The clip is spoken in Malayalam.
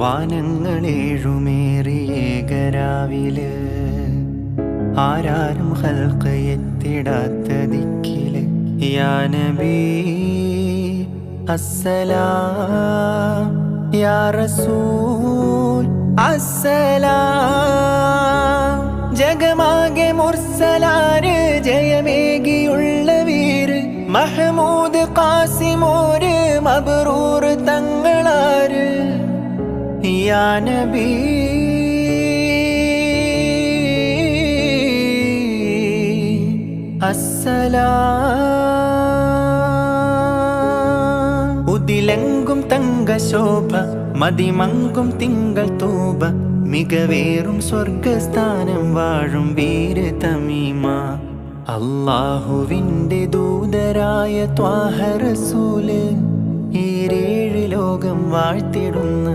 വാനങ്ങളേഴുമേറിയേകരാവില് ആരാരും ഹൽക്ക് എത്തിടാത്ത ദിക്കില് യാ നബി അസ്സലാം യാ റസൂൽ അസ്സലാം. ജഗമാകെ മുർസലാര് ജയമേകിയുള്ള വീര് മഹ്മൂദ് ഖാസിമോര് മബ്റൂർ തങ്ങളാര് യാ നബി അസ്സലാം. ഉദിലെങ്കും തങ്കശോഭ മതിമങ്കും തിങ്കൾ തൂബ മികവേറും സ്വർഗസ്ഥാനം വാഴും വീര തമീമ അല്ലാഹുവിൻ്റെ ദൂതരായ ത്വാഹ റസൂല് ഈരേഴ് ലോകം വാഴ്ത്തിടുന്ന